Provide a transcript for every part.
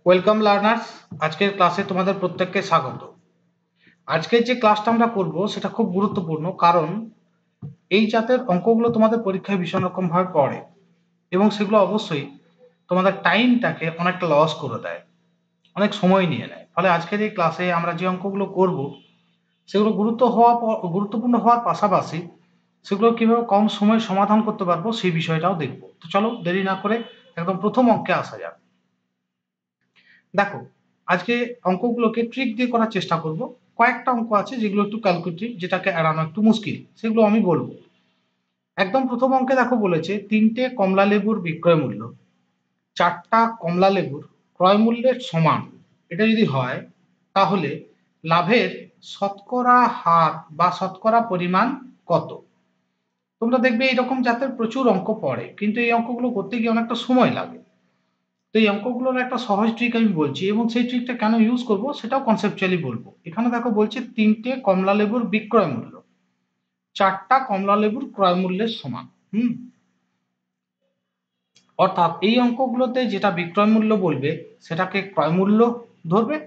Welcome learners. আজকের ক্লাসে তোমাদের প্রত্যেককে স্বাগত। আজকের যে ক্লাসটা আমরা করব সেটা খুব গুরুত্বপূর্ণ, কারণ এই জাতের অঙ্কগুলো তোমাদের পরীক্ষায় ভীষণ রকম ভাবে পড়ে এবং সেগুলো অবশ্যই তোমাদের টাইমটাকে অনেকটা লস করে দেয়, অনেক সময় নিয়ে নেয়। ফলে আজকের এই ক্লাসে আমরা যে অঙ্কগুলো করব সেগুলো গুরুত্বপূর্ণ হওয়ার পাশাপাশি সেগুলো কিভাবে কম সময়ে সমাধান করতে পারবো সেই বিষয়টাও দেখব। তো চলো দেরি না করে একদম প্রথম অঙ্কে আসা যাক। দেখো, আজকে অঙ্কগুলোকে ট্রিক দিয়ে করার চেষ্টা করব। কয়েকটা অঙ্ক আছে যেগুলো একটু ক্যালকুলেটিভ, যেটাকে এড়ানো একটু মুশকিল, সেগুলো আমি বলবো। একদম প্রথম অঙ্কে দেখো বলেছে 3টে কমলা লেবুর বিক্রয় মূল্য 4টা কমলা লেবুর ক্রয় মূল্যের সমান। এটা যদি হয় তাহলে লাভের শতকরা হার বা শতকরা পরিমাণ কত? তোমরা দেখবে এরকম জাতের প্রচুর অঙ্ক পড়ে, কিন্তু এই অঙ্কগুলো করতে গিয়ে অনেকটা সময় লাগে। তো এই অঙ্কগুলোর একটা সহজ ট্রিক আমি বলছি, এবং সেই ট্রিকটা কেন ইউজ করব সেটাও কনসেপচুয়ালি বলবো। এখানে দেখো বলছে 3টে কমলা লেবুর বিক্রয় মূল্য 4টা কমলা লেবুর ক্রয় মূল্যের সমান। অর্থাৎ এই অঙ্কগুলোতে যেটা বিক্রয় মূল্য বলবে সেটাকে ক্রয় মূল্য ধরবে,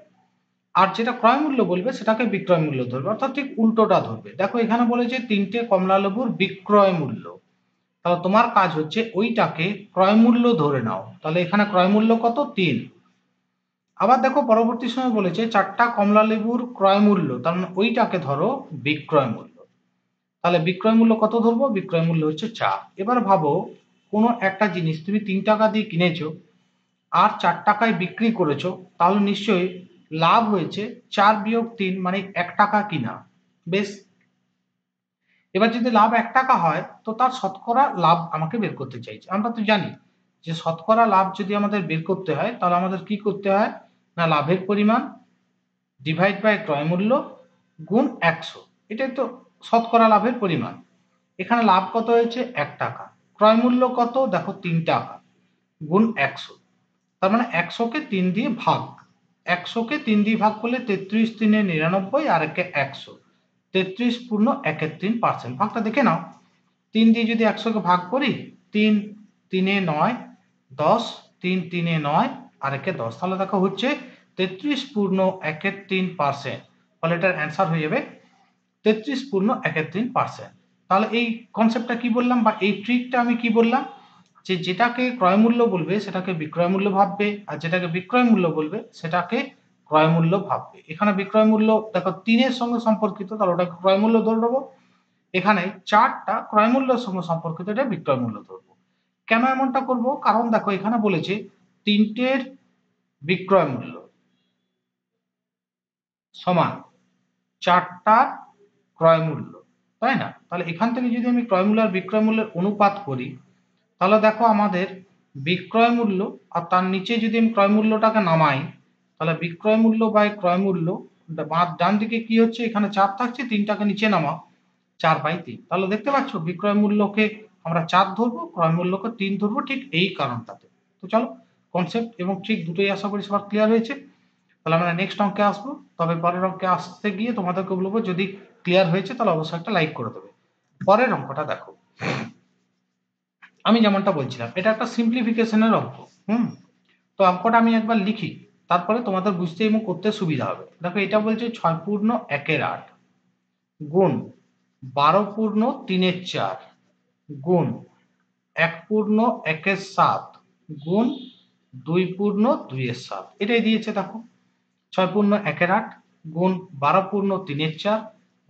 আর যেটা ক্রয় মূল্য বলবে সেটাকে বিক্রয় মূল্য ধরবে, অর্থাৎ ঠিক উল্টোটা ধরবে। দেখো এখানে বলেছে 3টে কমলা লেবুর বিক্রয় মূল্য, তাহলে তোমার কাজ হচ্ছে ওইটাকে ক্রয় মূল্য ধরে নাও। তাহলে এখানে ক্রয় মূল্য কত? 3। আবার দেখো পরবর্তী সময় বলেছে 4টা কমলা লেবুর ক্রয় মূল্য, তার মানে ওইটাকে ধরো বিক্রয় মূল্য। তাহলে বিক্রয় মূল্য কত ধরবো? বিক্রয় মূল্য হচ্ছে 4। এবার ভাবো, কোনো একটা জিনিস তুমি 3 টাকা দিয়ে কিনেছো আর 4 টাকায় বিক্রি করেছো, তাহলে নিশ্চয়ই লাভ হয়েছে 4 বিয়োগ 3 মানে 1 টাকা কিনা। বেশ, এবার যদি লাভ 1 টাকা হয় তো তার শতকরা লাভ আমাকে বের করতে চাইছে। আমরা তো জানি যে শতকরা লাভ যদি আমাদের বের করতে হয় তাহলে আমাদের কি করতে হয় না, লাভের পরিমাণ ডিভাইড বাই ক্রয় মূল্য গুণ 100। এটাই তো শতকরা লাভের পরিমাণ। এখানে লাভ কত হয়েছে? 1 টাকা। ক্রয় মূল্য কত? দেখো 3 টাকা গুণ 100। তার মানে 100কে 3 দিয়ে ভাগ। 100কে 3 দিয়ে ভাগ করলে 33 3 99 আর একে 100। 33 পূর্ণ 1 3%। ভাগটা দেখে নাও। 3 দিয়ে যদি 100কে ভাগ করি, 3 3 9 10, 3 3 9 আর একে 10, তাহলে দেখো হচ্ছে 33 পূর্ণ 1 3%। ফলে এটার অ্যান্সার হয়ে যাবে 33 পূর্ণ 1 3%। তাহলে এই কনসেপ্টটা কি বললাম, বা এই ট্রিকটা আমি কি বললাম, যে যেটাকে ক্রয় মূল্য বলবে সেটাকে বিক্রয় মূল্য ভাববে, আর যেটাকে বিক্রয় মূল্য বলবে সেটাকে ক্রয় মূল্য ভাববে। এখানে বিক্রয় মূল্য দেখো 3-এর সঙ্গে সম্পর্কিত, তাহলে ওটাকে ক্রয় মূল্য ধরে নেবো। এখানে 4টা ক্রয় মূল্যের সঙ্গে সম্পর্কিত, এটা বিক্রয় মূল্য ধরবো। কেন এমনটা করব? কারণ দেখো এখানে বলেছে 3টের বিক্রয় মূল্য সমান 4টার ক্রয় মূল্য, তাই না? তাহলে এখান থেকে যদি আমি ক্রয় মূল্য আর বিক্রয় মূল্যের অনুপাত করি, তাহলে দেখো আমাদের বিক্রয় মূল্য আর তার নিচে যদি আমি ক্রয় মূল্যটাকে নামাই, তাহলে বিক্রয় মূল্য বাই ক্রয় মূল্য, ডান দিকে কি হচ্ছে, এখানে 4 থাকছে, 3টাকে নিচে নামাও, 4/3। তাহলে দেখতে পাচ্ছ বিক্রয় মূল্যকে আমরা 4 ধরবো, ক্রয় মূল্যকে 3 ধরবো, ঠিক এই কারণটাতে। তো চলো, কনসেপ্ট এবং ট্রিক দুটোই আশা করি সবার ক্লিয়ার হয়েছে। তাহলে আমরা নেক্সট অঙ্কে আসবো। তবে পরের অঙ্কে আসতে গিয়ে তোমাদেরকে বলবো, যদি ক্লিয়ার হয়েছে তাহলে অবশ্যই একটা লাইক করে দেবে। পরের অঙ্কটা দেখো, আমি যেমনটা বলছিলাম এটা একটা সিম্পলিফিকেশনের অঙ্ক। তো অঙ্কটা আমি একবার লিখি, তারপরে তোমাদের বুঝতে এবং করতে সুবিধা হবে। দেখো এটা বলছে 6 পূর্ণ 1 8 গুণ 12 পূর্ণ 3 4 গুণ 1 পূর্ণ 1 7 গুণ 2 পূর্ণ 2 7। এটাই দিয়েছে দেখো। 6 পূর্ণ 1 8 গুণ 12 পূর্ণ 3 4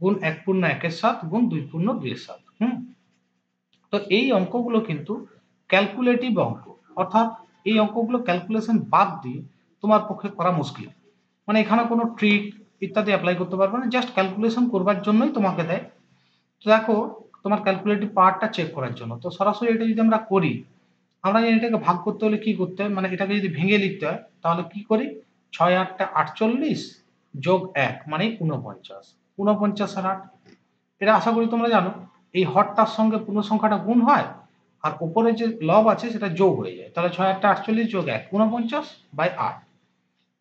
গুণ 1 পূর্ণ 1 7 গুণ 2 পূর্ণ 2 7। তো এই অঙ্কগুলো কিন্তু ক্যালকুলেটিভ অঙ্ক, অর্থাৎ এই অঙ্কগুলো ক্যালকুলেশন বাদ দিয়ে তোমার পক্ষে করা মুশকিল। মানে এখানে কোনো ট্রিক ইত্যাদি অ্যাপ্লাই করতে পারবে না, জাস্ট ক্যালকুলেশন করবার জন্যই তোমাকে দেয়। তো দেখো, তোমার ক্যালকুলেটিভ পাওয়ারটা চেক করার জন্য। তো সরাসরি এটা যদি আমরা করি, আমরা জানি এটাকে ভাগ করতে হলে কি করতে হয়, মানে এটাকে যদি ভেঙে লিখতে হয় তাহলে কি করি, 6 8 48 যোগ 1 মানে 49, 49 আর 8। এটা আশা করি তোমরা জানো, এই হরটার সঙ্গে পূর্ণ সংখ্যাটা গুণ হয় আর উপরে যে লব আছে সেটা যোগ হয়ে যায়। তাহলে 6 8 48 যোগ 1 49/8।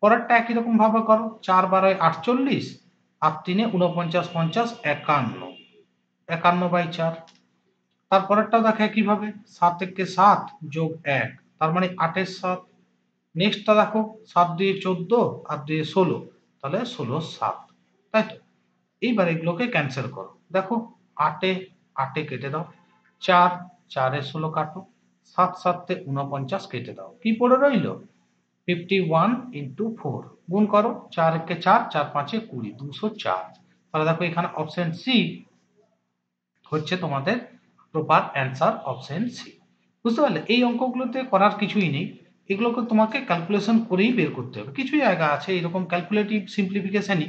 পরেরটা একই রকম ভাবে করো, 4 12 48 আর 3 49 50 51, 51/4। তারপরেরটাও দেখো একইভাবে, 7 1 7 যোগ 1 তার মানে 8 এর 7 নেক্সটটা দেখো 7 2 14 আর 2 16, তাহলে 16 7, তাই তো? এইবার এগুলোকে ক্যান্সেল করো। দেখো 8 এ 8 এ কেটে দাও, 4 4 এ 16 কাটো, 7 7 এ 49 কেটে দাও। কি পড়ে রইল? 51 ইন্টু 4 গুণ করো, 4 একে 4, 4 5 এ 20, 204। তাহলে দেখো এখানে অপশন সি হচ্ছে তোমাদের প্রপার অ্যান্সার, অপশন সি। বুঝতে পারলে? এই অঙ্কগুলোতে করার কিছুই নেই, এগুলোকে তোমাকে ক্যালকুলেশন করেই বের করতে হবে। কিছু জায়গা আছে এরকম ক্যালকুলেটিভ সিম্পলিফিকেশনই,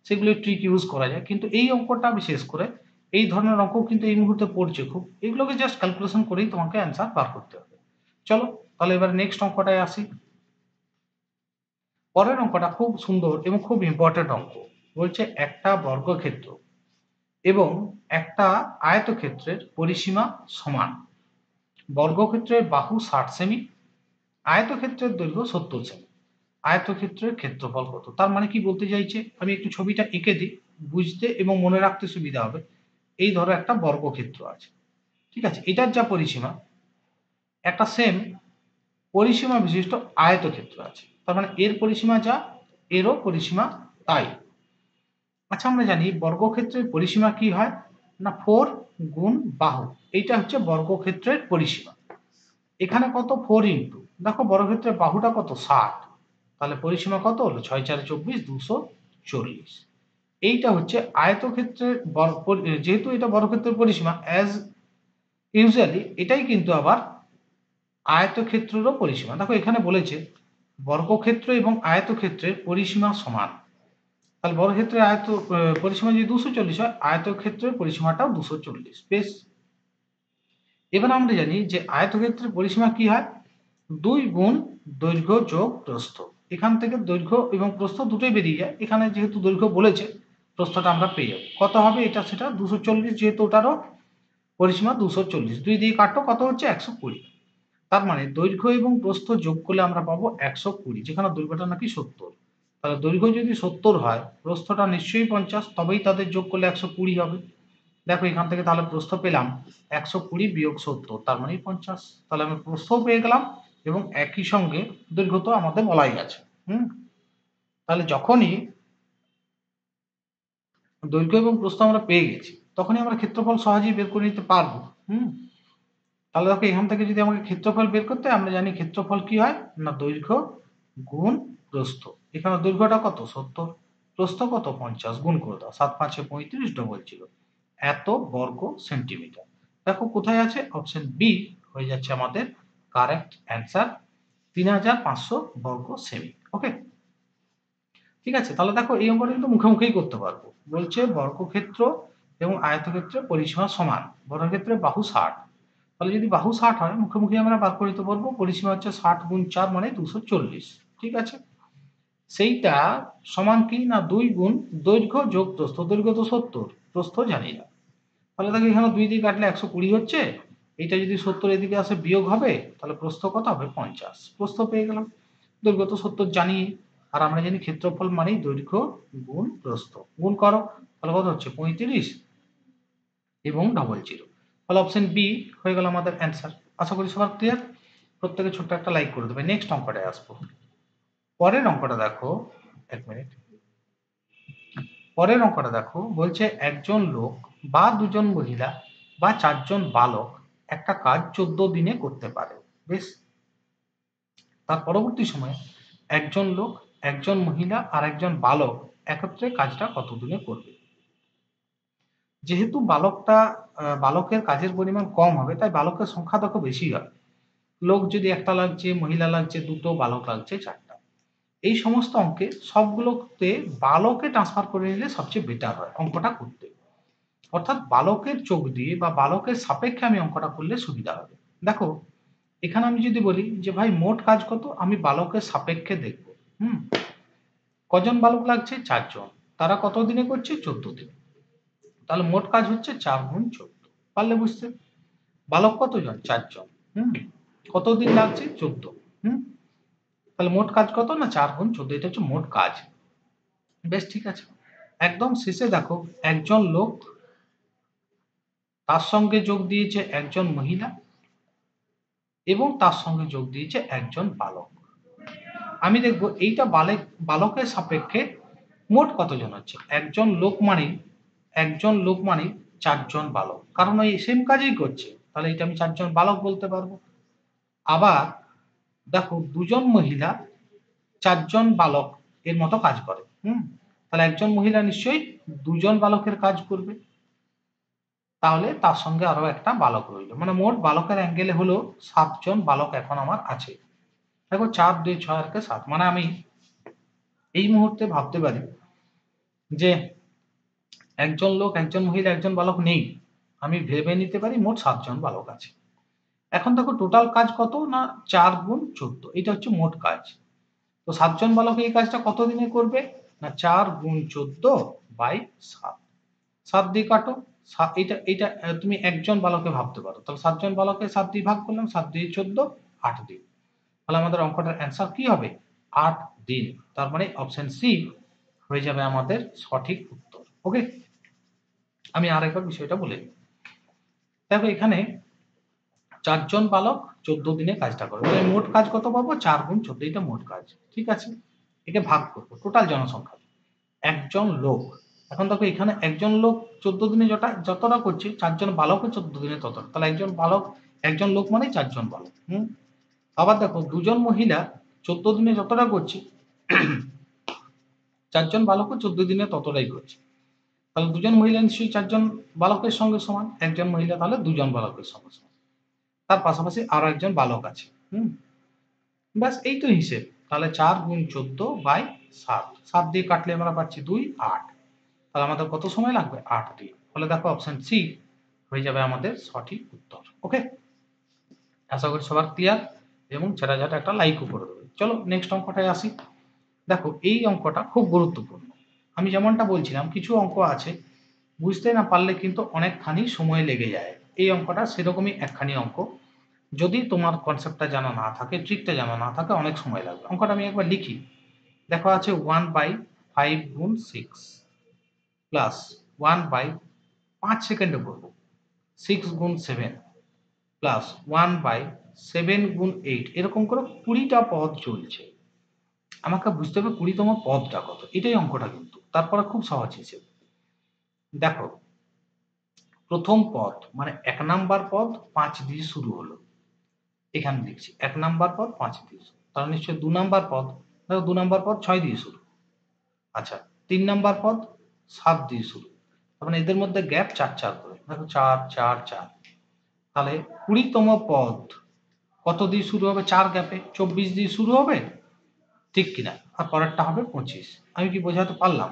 সেগুলো ট্রিক ইউজ করা যায়, কিন্তু এই অঙ্কটা বিশেষ করে এই ধরনের অঙ্ক কিন্তু এই মুহূর্তে পড়ছে খুব, এগুলোকে জাস্ট ক্যালকুলেশন করেই তোমাকে অ্যান্সার বার করতে হবে। চলো তাহলে এবার নেক্সট অঙ্কটায় আসি। পরের অঙ্কটা খুব সুন্দর এবং খুব ইম্পর্টেন্ট অঙ্ক। বলছে একটা বর্গক্ষেত্র এবং একটা আয়তক্ষেত্রের পরিসীমা সমান। বর্গক্ষেত্রের বাহু 60 সেমি, আয়তক্ষেত্রের দৈর্ঘ্য 70 সেমি। আয়তক্ষেত্রের ক্ষেত্রফল কত? তার মানে কি বলতে চাইছে, আমি একটু ছবিটা এঁকে দিই, বুঝতে এবং মনে রাখতে সুবিধা হবে। এই ধরো একটা বর্গক্ষেত্র আছে, ঠিক আছে? এটার যা পরিসীমা, একটা সেম পরিসীমা বিশিষ্ট আয়তক্ষেত্র আছে, তার মানে এর পরিসীমা যা, এরও পরিসীমা তাই। আচ্ছা, আমরা জানি বর্গক্ষেত্রের পরিসীমা কি হয় না, 4 গুণ বাহু। এইটা হচ্ছে বর্গক্ষেত্রের পরিসীমা। এখানে কত? 4 ইন্টু, দেখো বর্গক্ষেত্রের বাহুটা কত? 60, তাহলে পরিসীমা কত হলো? 6 4 24, 240। এইটা হচ্ছে আয়তক্ষেত্রের যেহেতু এটা বর্গক্ষেত্রের পরিসীমা, অ্যাজ ইউজুয়ালি এটাই কিন্তু আবার আয়তক্ষেত্রেরও পরিসীমা। দেখো এখানে বলেছে বর্গক্ষেত্র এবং আয়তক্ষেত্রের পরিসীমা সমান, তাহলে বর্গক্ষেত্রের পরিসীমা যদি 240 হয়, আয়তক্ষেত্রের পরিসীমাটাও 240। বেশ, এবার আমরা জানি যে আয়তক্ষেত্রের পরিসীমা কি হয়, 2 গুণ দৈর্ঘ্য যোগ প্রস্থ। এখান থেকে দৈর্ঘ্য এবং প্রস্থ দুটোই বেরিয়ে যায়, এখানে যেহেতু দৈর্ঘ্য বলেছে, প্রস্থটা আমরা পেয়ে যাবো। কত হবে এটা? সেটা 240, যেহেতু ওটারও পরিসীমা 240, 2 দিয়ে কাটো, কত হচ্ছে? 120। তার মানে দৈর্ঘ্য এবং প্রস্থ যোগ করলে আমরা পাবো 120, যেখানে দৈর্ঘ্যটা নাকি 70। তাহলে দৈর্ঘ্য যদি 70 হয়, প্রস্থটা নিশ্চয়ই 50, তবেই তাদের যোগ করলে 120 হবে। দেখো এখান থেকে তাহলে প্রস্থ পেলাম 120 বিয়োগ 70, তার মানে 50। তাহলে আমি প্রস্থ পেয়ে গেলাম এবং একই সঙ্গে দৈর্ঘ্য তো আমাদের বলাই আছে। তাহলে যখনই দৈর্ঘ্য এবং প্রস্থ আমরা পেয়ে গেছি, তখনই আমরা ক্ষেত্রফল সহজেই বের করে নিতে পারবো। তাহলে দেখো এখান থেকে যদি আমাকে ক্ষেত্রফল বের করতে হয়, আমরা জানি ক্ষেত্রফল কি হয় না, দৈর্ঘ্য গুণ প্রস্থ। এখানে দৈর্ঘ্যটা কত? 70, প্রস্থ কত? 50, গুণ করে দাও, 7 5 35, ডবল জিরো, এত বর্গ সেন্টিমিটার। দেখো কোথায় আছে? অপশন বি হয়ে যাচ্ছে আমাদের কারেক্ট অ্যান্সার, 3500 বর্গ সেমি। ওকে, ঠিক আছে। তাহলে দেখো এই অঙ্কটা কিন্তু মুখে মুখেই করতে পারবো। বলছে বর্গক্ষেত্র এবং আয়তক্ষেত্রের পরিসীমা সমান, বর্গক্ষেত্রের বাহু 60। তাহলে যদি বাহু 60 হয়, মুখে মুখে আমরা বার করে দিতে পারবো, পরিসীমা হচ্ছে 60 গুণ 4 মানে 240। ঠিক আছে, সেইটা সমান কি না, 2 গুণ দৈর্ঘ্য যোগ প্রস্থ। দৈর্ঘ্য তো 70, প্রস্থ জানি না। তাহলে দেখো এখানে 2 দিয়ে কাটলে 120 হচ্ছে, এটা যদি 70 এদিকে আসে বিয়োগ হবে, তাহলে প্রস্থ কত হবে? 50। প্রস্থ পেয়ে গেলাম, দৈর্ঘ্য তো 70 জানি, আর আমরা জানি ক্ষেত্রফল মানেই দৈর্ঘ্য গুণ প্রস্থ। গুণ করো, তাহলে কত হচ্ছে? 35 এবং ডবল জিরো। তাহলে অপশন বি হয়ে গেল আমাদের অ্যান্সার। আশা করি সবার ক্লিয়ার। প্রত্যেকে ছোট্ট একটা লাইক করে দেবে। নেক্সট অঙ্কটায় আসবো। পরের অঙ্কটা দেখো, এক মিনিট। পরের অঙ্কটা দেখো, বলছে একজন লোক বা দুজন মহিলা বা 4 জন বালক একটা কাজ 14 দিনে করতে পারে। বেশ, তার পরবর্তী সময়ে একজন লোক, একজন মহিলা আর একজন বালক একত্রে কাজটা কত দিনে করবে। যেহেতু বালকের কাজের পরিমাণ কম হবে, তাই বালকের সংখ্যা দেখো বেশি হবে। লোক যদি একটা লাগছে, মহিলা লাগছে দুটো, বালক লাগছে 4টা। এই সমস্ত অঙ্কে সবগুলোতে বালকে ট্রান্সফার করে নিলে সবচেয়ে বেটার হয় অঙ্কটা করতে। অর্থাৎ বালকের চোখ দিয়ে বা বালকের সাপেক্ষে আমি অঙ্কটা করলে সুবিধা হবে। দেখো এখানে আমি যদি বলি যে ভাই মোট কাজ কত, আমি বালকের সাপেক্ষে দেখব। কজন বালক লাগছে? 4 জন। তারা কত দিনে করছে? 14 দিনে। তাহলে মোট কাজ হচ্ছে 4 গুণ 14। পারলে বুঝতে? বালক কতজন? 4 জন। কত দিন লাগছে? 14। তাহলে মোট কাজ কত না, 4 গুণ 14, এটা হচ্ছে মোট কাজ। বেশ, ঠিক আছে। একদম শেষে দেখো একজন লোক, তার সঙ্গে যোগ দিয়েছে একজন মহিলা এবং তার সঙ্গে যোগ দিয়েছে একজন বালক। আমি দেখব এইটা বালকের সাপেক্ষে মোট কতজন হচ্ছে। একজন লোক মানে 4 জন বালক, কারণ ওই সেম কাজই করছে, তাহলে এটা আমি 4 জন বালক বলতে পারবো। আবার দেখো 2 জন মহিলা 4 জন বালক এর মতো কাজ করে, তাহলে একজন মহিলা নিশ্চয়ই 2 জন বালকের কাজ করবে, তাহলে তার সঙ্গে আরো একটা বালক রইল, মানে মোট বালকের অ্যাঙ্গেলে হলো 7 জন বালক এখন আমার আছে। দেখো 4 2 6 আর 7, মানে আমি এই মুহূর্তে ভাবতে পারি যে একজন লোক, একজন মহিলা, একজন বালক নেই, আমি ভেবে নিতে পারি মোট 7 জন বালক আছে। এখন দেখো টোটাল কাজ কত না 4 গুণ 14, এটা হচ্ছে মোট কাজ। তো 7 জন বালক এই কাজটা কত দিনে করবে না 4 গুণ 14 বাই 7, 7 দিয়ে কাটো। এটা এটা তুমি একজন বালকে ভাবতে পারো, তাহলে 7 জন বালকে 7 দিয়ে ভাগ করলাম, 7 দিয়ে 14, 8 দিন, তাহলে আমাদের অঙ্কটার অ্যান্সার কি হবে 8 দিন। তার মানে অপশন সি হয়ে যাবে আমাদের সঠিক উত্তর। ওকে, আমি আরেকবার বিষয়টা বলে দিই। দেখো এখানে 4 জন বালক 14 দিনে কাজটা করবে, তাহলে মোট কাজ কত পাবো 4 গুণ 14, এটা মোট কাজ। ঠিক আছে, একে ভাগ করবো টোটাল জনসংখ্যা, একজন লোক। এখন দেখো এখানে একজন লোক 14 দিনে যতটা করছে, 4 জন বালকও 14 দিনে ততটা, তাহলে একজন লোক মানে 4 জন বালক। আবার দেখো 2 জন মহিলা 14 দিনে যতটা করছে, 4 জন বালকও 14 দিনে ততটাই করছে, তাহলে 2 জন মহিলা নিশ্চয়ই 4 জন বালকের সঙ্গে সমান, একজন মহিলা তাহলে 2 জন বালকের সঙ্গে সমান, তার পাশাপাশি আরো একজন বালক আছে। ব্যাস এই তো হিসেব। তাহলে 4 গুণ 14 বাই 7, 7 দিয়ে কাটলে আমরা পাচ্ছি 2 8, তাহলে আমাদের কত সময় লাগবে 8 দিন। ফলে দেখো অপশন সি হয়ে যাবে আমাদের সঠিক উত্তর। ওকে, আশা করি সবার ক্লিয়ার, এবং ছেড়া একটা লাইকও করে দেবে। চলো নেক্সট অঙ্কটায় আসি। দেখো এই অঙ্কটা খুব গুরুত্বপূর্ণ। আমি যেমনটা বলছিলাম কিছু অঙ্ক আছে বুঝতে না পারলে কিন্তু অনেকখানি সময় লেগে যায়, এই অঙ্কটা সেরকমই একখানি অঙ্ক। যদি তোমার কনসেপ্টটা জানা না থাকে, ট্রিকটা জানা না থাকে, অনেক সময় লাগবে। অঙ্কটা আমি একবার লিখি। দেখো আছে 1/5 গুণ 6 প্লাস 1/5 সেকেন্ডে করবো 6 গুণ 7 প্লাস 1/7 গুণ 8, এরকম করে 20টা পদ চলছে। আমাকে বুঝতে হবে 20তম পদটা কত, এটাই অঙ্কটা কিন্তু। তারপরে খুব সহজ হিসেবে দেখো, প্রথম পদ মানে 1 নাম্বার পদ 5 দিয়ে শুরু হলো, এখানে লিখছি 1 নাম্বার পদ 5 দিয়ে শুরু, তাহলে নিশ্চয়ই 2 নাম্বার পদ, দেখো 2 নাম্বার পদ 6 দিয়ে শুরু, আচ্ছা 3 নাম্বার পদ 7 দিয়ে শুরু, তার মানে এদের মধ্যে গ্যাপ 4 4 করে, দেখো 4 4 4, তাহলে 20তম পদ কত দিয়ে শুরু হবে 4 গ্যাপে, 24 দিয়ে শুরু হবে, ঠিক কিনা, আর পরেরটা হবে 25। আমি কি বোঝাতে পারলাম?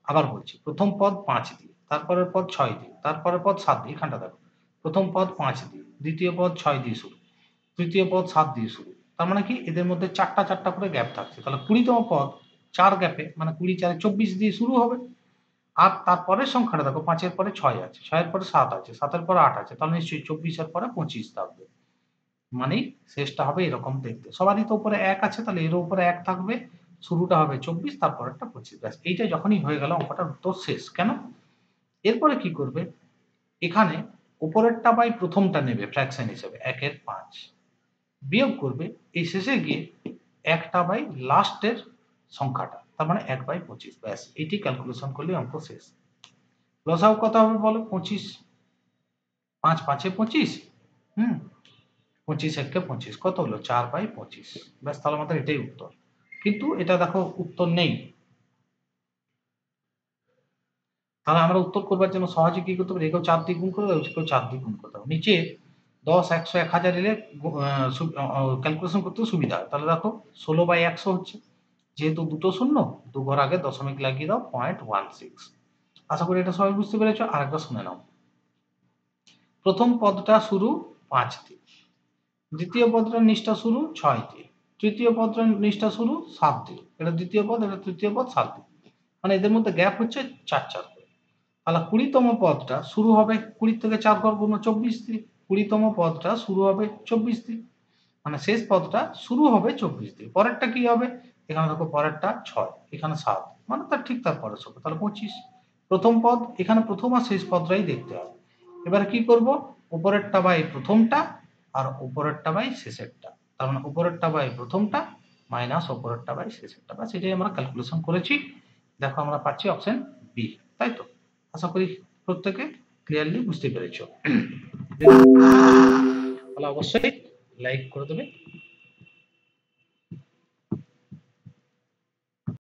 আবার বলছি, প্রথম পদ 5 দিয়ে, তারপরের পদ 6 দিয়ে, তারপরের পদ 7 দিয়ে, এখানটা দেখো প্রথম পদ 5 দিয়ে, দ্বিতীয় পদ 6 দিয়ে শুরু, তৃতীয় পদ 7 দিয়ে শুরু, তার মানে কি এদের মধ্যে 4টা 4টা করে গ্যাপ থাকছে, তাহলে 20তম পদ 4 গ্যাপে মানে 20 4 24 দিয়ে শুরু হবে। আর তারপরের সংখ্যাটা দেখো 5 এর পরে 6 আছে, 6 এর পরে 7 আছে, 7 এর পরে 8 আছে, তাহলে নিশ্চয়ই 24 এর পরে 25 থাকবে, মানে শেষটা হবে এরকম দেখতে। সবারই তো উপরে 1 আছে, তাহলে এর উপরে 1 থাকবে, শুরুটা হবে 24, তারপরেরটা 25। ব্যাস এইটা যখনই হয়ে গেল অঙ্কটার উত্তর শেষ। কেন? এরপরে কি করবে, এখানে উপরেরটা বাই প্রথমটা নেবে ফ্র্যাকশন হিসেবে 1 এর 5, বিয়োগ করবে এই শেষে গিয়ে 1টা বাই লাস্টের সংখ্যাটা, তার মানে 1/25। ব্যাস এটি ক্যালকুলেশন করলে অঙ্ক শেষ। লসাগু কত হবে বলো 25, 5 5 এ 25, 25 একে 25 কত হলো 4/25। ব্যাস তাহলে আমাদের এটাই উত্তর। কিন্তু এটা দেখো উত্তর নেই, তাহলে আমরা উত্তর করবার জন্য সহজে কি করতে পারি, একেও 4 দিয়ে গুণ করে দাও, একেও 4 দিয়ে গুণ করে দাও, নিচে 10 100 1000 এলে ক্যালকুলেশন করতে সুবিধা হয়। তাহলে দেখো 16/100 হচ্ছে, যেহেতু দুটো শূন্য, দু ঘর আগে দশমিক লাগিয়ে দাও 0.16। আশা করি এটা সবাই বুঝতে পেরেছো। আরেকবার শুনে নাও, প্রথম পদটা শুরু 5 দিয়ে, দ্বিতীয় পদটার নিচটা শুরু 6 দিয়ে, তৃতীয় পদটার নিচটা শুরু 7 দিয়ে, এটা দ্বিতীয় পদ, এটা তৃতীয় পদ 7 দিয়ে, মানে এদের মধ্যে গ্যাপ হচ্ছে 4 4 করে। তাহলে 20তম পদটা শুরু হবে 20 থেকে 4 ঘর গুণ 24 দিয়ে, 20তম পদটা শুরু হবে 24 দিয়ে, মানে শেষ পদটা শুরু হবে 24 দিয়ে। পরেরটা কি হবে, এখানে দেখো পরেরটা 6, এখানে 7, মানে তার ঠিক তার পরের সংখ্যা, তাহলে 25। প্রথম পদ, এখানে প্রথম আর শেষ পদটাই দেখতে হবে। এবারে কি করব, উপরেরটা বাই প্রথমটা আর উপরেরটা বাই শেষেরটা, তার মানে উপরেরটা বাই প্রথমটা মাইনাস ওপরেরটা বাই শেষেরটা, বাস এটাই আমরা ক্যালকুলেশন করেছি। দেখো আমরা পাচ্ছি অপশন বি, তাই তো? আশা করি প্রত্যেকে ক্লিয়ারলি বুঝতে পেরেছো। তাহলে অবশ্যই লাইক করে দেবে।